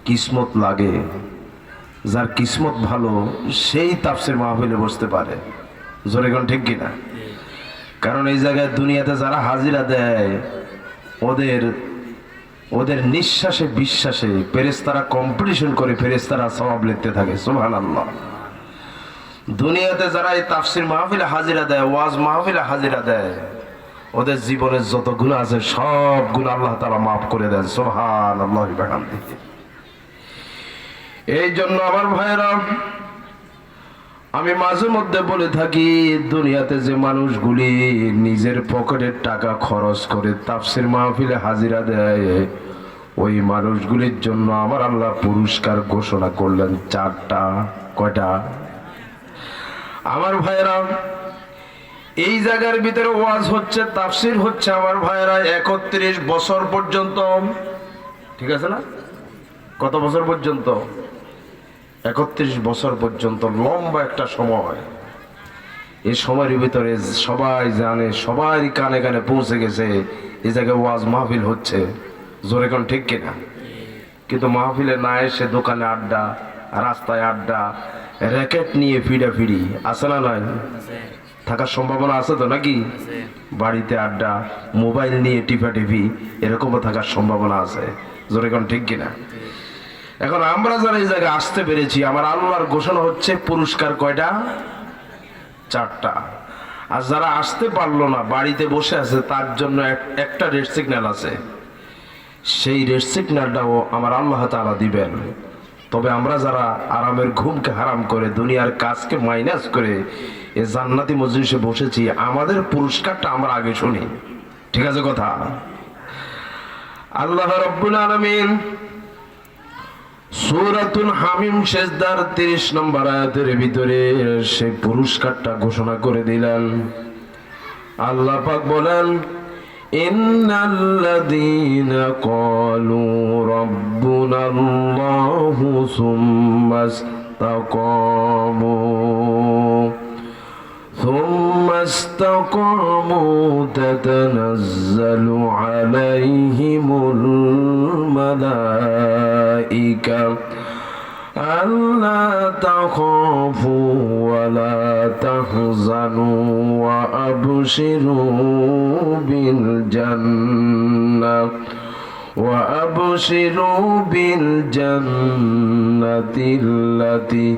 কিসমত লাগে, যার কিসমত ভালো সেই তাফসির মাহফিলে বসতে পারে। জোরে কোন ঠিক কিনা? কারণ এই জায়গায় দুনিয়াতে যারা হাজিরা দেয় ওদের ওদের নিঃশ্বাসে বিশ্বাসে ফেরেশতারা কম্পিটিশন করে, ফেরেশতারা সওয়াব লিখতে থাকে। সুবহানাল্লাহ। দুনিয়াতে যারা এই তাফসির মাহফিলে হাজিরা দেয়, ওয়াজ মাহফিলে হাজিরা দেয়, ওদের জীবনের যত গুনাহ আছে সব গুনাহ আল্লাহ তাআলা মাফ করে দেন। সুবহানাল্লাহি ওয়া বিহামদিহি। এই জন্য আমার ভাইরা, আমি মাঝে মধ্যে বলে থাকি, দুনিয়াতে যে মানুষগুলি নিজের পকেটের টাকা খরচ করে তাফসির মাহফিলে হাজিরা দেয়, ওই মানুষগুলির জন্য আমার আল্লাহ পুরস্কার ঘোষণা করলেন 4টা। কয়টা? আমার ভাইরা, এই জায়গার ভিতরে ওয়াজ হচ্ছে, তাফসির হচ্ছে আমার ভাইরা 31 বছর পর্যন্ত। ঠিক আছে না? কত বছর পর্যন্ত? 31 বছর পর্যন্ত। লম্বা একটা সময়। এই সময়ের ভিতরে সবাই জানে, সবাই কানে কানে পৌঁছে গেছে এই জায়গায় ওয়াজ মাহফিল হচ্ছে। জোরে কোন ঠিক কিনা? কিন্তু মাহফিলে না এসে দোকানে আড্ডা, রাস্তায় আড্ডা, র্যাকেট নিয়ে ফিডাফিডি আছে না? নয় থাকার সম্ভাবনা আছে তো নাকি? বাড়িতে আড্ডা, মোবাইল নিয়ে টিফাটিফি, এরকমও থাকার সম্ভাবনা আছে। জোরে কোন ঠিক কিনা? এখন আমরা যারা এই জায়গায় আসতে পেরেছি, আমার আল্লাহর ঘোষণা হচ্ছে পুরস্কার কয়টা? 4টা। আর যারা আসতে পারলো না, বাড়িতে বসে আছে, তার জন্য একটা রেড সিগন্যাল আছে। সেই রেড সিগন্যালটাও আমার আল্লাহ তাআলা দিবেন। তবে আমরা যারা আরামের ঘুমকে হারাম করে, দুনিয়ার কাজকে মাইনাস করে এই জান্নাতি মজলিসে বসেছি, আমাদের পুরস্কারটা আমরা আগে শুনি। ঠিক আছে কথা? আল্লাহ রাব্বুল আলামিন সূরাতুল হামিম সেজদার 30 নম্বর আয়াতের ভিতরে সেই পুরস্কারটা ঘোষণা করে দিলেন। আল্লাহ পাক বলেন, ইন্নাল্লাযীনা ক্বালু রাব্বুনাল্লাহু সুম্মা ইসতাকামু তাতানাজ্জালু আলাইহিমুল মালাইকা আল্লা তাখাফু ওয়া লা তাহজানু ওয়া আবশিরু বিল জান্নাহ وأبشروا بالجنة التي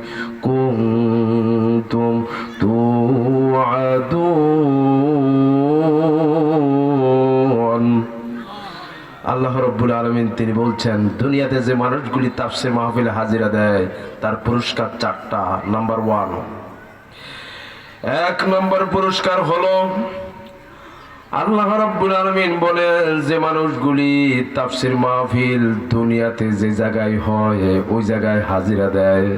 كنتم توعدون। আল্লাহ রাব্বুল আলামিন তিনি বলছেন, দুনিয়াতে যে মানুষগুলি তাফসীর মাহফিলে হাজিরা দেয় তার পুরস্কার 4টা। নাম্বার 1, 1 নম্বর পুরস্কার হলো, আল্লাহ রাব্বুল আলামিন বলেন যে মানুষগুলি তাফসীর মাহফিল দুনিয়াতে যে জায়গায় হয় ওই জায়গায় হাজিরা দেয়,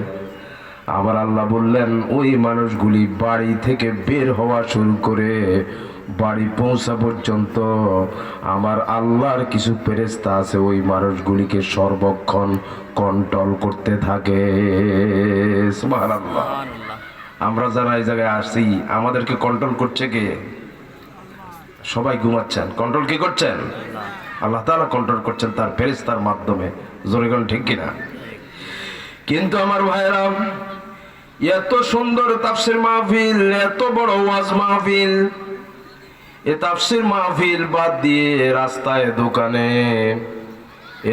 আমার আল্লাহ বললেন ওই মানুষগুলি বাড়ি থেকে বের হওয়া শুরু করে বাড়ি পৌঁছা পর্যন্ত আমার আল্লাহর কিছু ফেরেশতা আছে, ওই মানুষগুলিকে সর্বক্ষণ কন্ট্রোল করতে থাকে। সুবহানাল্লাহ। আমরা যারা এই জায়গায় আসি, আমাদেরকে কন্ট্রোল করছে কে? সবাই ঘুমাচ্ছেন, কন্ট্রোল কি করছেন? আল্লাহ তাআলা কন্ট্রোল করছেন তার ফেরেশতার মাধ্যমে। জোরে কোন ঠিক কিনা? কিন্তু আমার ভাইরা, এত সুন্দর তাফসীর মাহফিল, এত বড় ওয়াজ মাহফিল, এ তাফসীর মাহফিল বাদ দিয়ে রাস্তায়, দোকানে,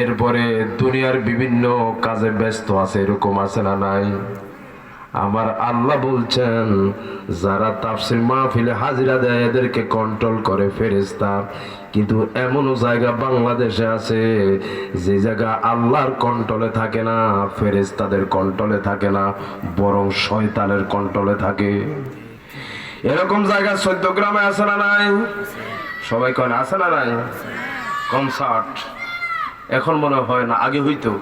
এরপরে দুনিয়ার বিভিন্ন কাজে ব্যস্ত আছে, এরকম আছে না নাই? আমার আল্লাহ বলছেন যারা তাফসীর মাহফিলে হাজিরা দেয় এদেরকে কন্ট্রোল করে ফেরেশতা। কিন্তু এমনও জায়গা বাংলাদেশে আছে যে জায়গা আল্লাহর কন্ট্রোলে থাকে না, ফেরেশতাদের কন্ট্রোলে থাকে না, বরং শয়তানের কন্ট্রোলে থাকে। এরকম জায়গা 14 গ্রামে আছে না নাই? সবাই কয় না আছে না নাই? কনসার্ট এখন মনে হয় না, আগে হইতো।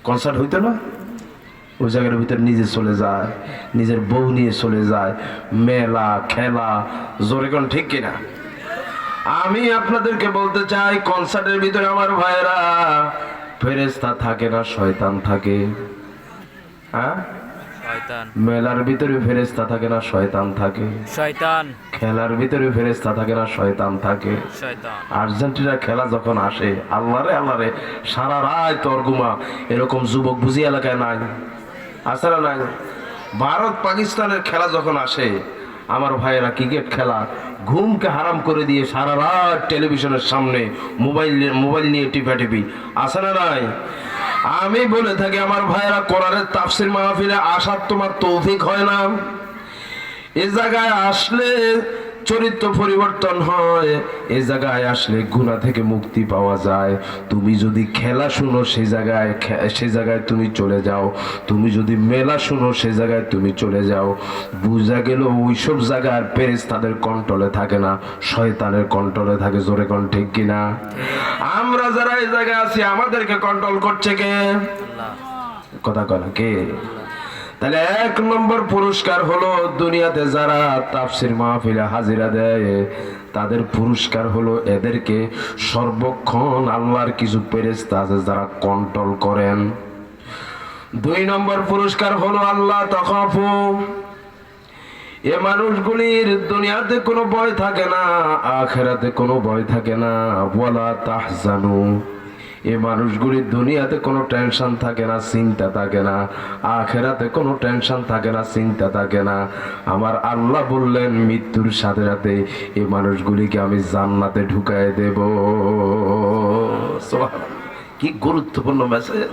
কনসার্ট হইতো না? ওই জায়গার ভিতরে নিজে চলে যায়, নিজের বউ নিয়ে চলে যায়, মেলা খেলা। জোরে কোন ঠিক কিনা? আমি আপনাদেরকে বলতে চাই, কনসার্টের ভিতরে আমার ভাইরা ফেরেশতা থাকে না, শয়তান থাকে। হ্যাঁ, শয়তান। মেলার ভিতরে ফেরেশতা থাকে না শয়তান থাকে? শয়তান। খেলার ভিতরে ফেরেশতা থাকে না শয়তান থাকে? শয়তান। আর্জেন্টিনা খেলা যখন আসে, আল্লাহরে আল্লাহরে সারা রাত তোর ঘুমা, এরকম যুবক বুঝি এলাকায় নাই? আছে না নাই? ভারত পাকিস্তানের খেলা যখন আসে, আমার ভাইয়েরা ক্রিকেট খেলা ঘুমকে হারাম করে দিয়ে সারা রাত টেলিভিশনের সামনে মোবাইল নিয়ে টিপাটিপি, আছে না নাই? আমি বলে থাকি আমার ভাইয়েরা, কোরআনের তাফসীর মাহফিলে আসার তোমার তৌফিক হয় না? এ জায়গায় আসলে চরিত্র পরিবর্তন হয়, এ জায়গায় আসলে গুনাহ থেকে মুক্তি পাওয়া যায়। তুমি যদি খেলা শুনো সে জায়গায় তুমি চলে যাও, তুমি যদি মেলা শুনো সে জায়গায় তুমি চলে যাও। বুঝা গেল ওইসব জায়গার ফেরেশতাদের কন্ট্রোলে থাকে না, শয়তানের কন্ট্রোলে থাকে। জোরে কোন ঠিক কিনা? আমরা যারা এই জায়গায় আছি আমাদেরকে কন্ট্রোল করছে কে? আল্লাহ। কথা কয় না কে? তাহলে 1 নম্বর পুরস্কার হলো, দুনিয়াতে যারা তাফসীর মাহফিলে হাজিরা দেয় তাদের পুরস্কার হলো এদেরকে সর্বক্ষণ আল্লাহর কিছু ফেরেশতা আছে যারা কন্ট্রোল করেন। 2 নম্বর পুরস্কার হলো আল্লাহ তাখাফু। এ মানুষগুলির দুনিয়াতে কোনো ভয় থাকে না, আখিরাতে কোনো ভয় থাকে না। ওয়ালা তাহজানু, এ মানুষগুলির দুনিয়াতে কোনো টেনশন থাকে না, চিন্তা থাকে না। আখিরাতে কোনো টেনশন থাকে না, চিন্তা থাকে না। আমার আল্লাহ বললেন মৃত্যুর সাথে সাথে এই মানুষগুলিকে আমি জান্নাতে ঢুকায় দেব। সুবহানাল্লাহ, কি গুরুত্বপূর্ণ মেসেজ।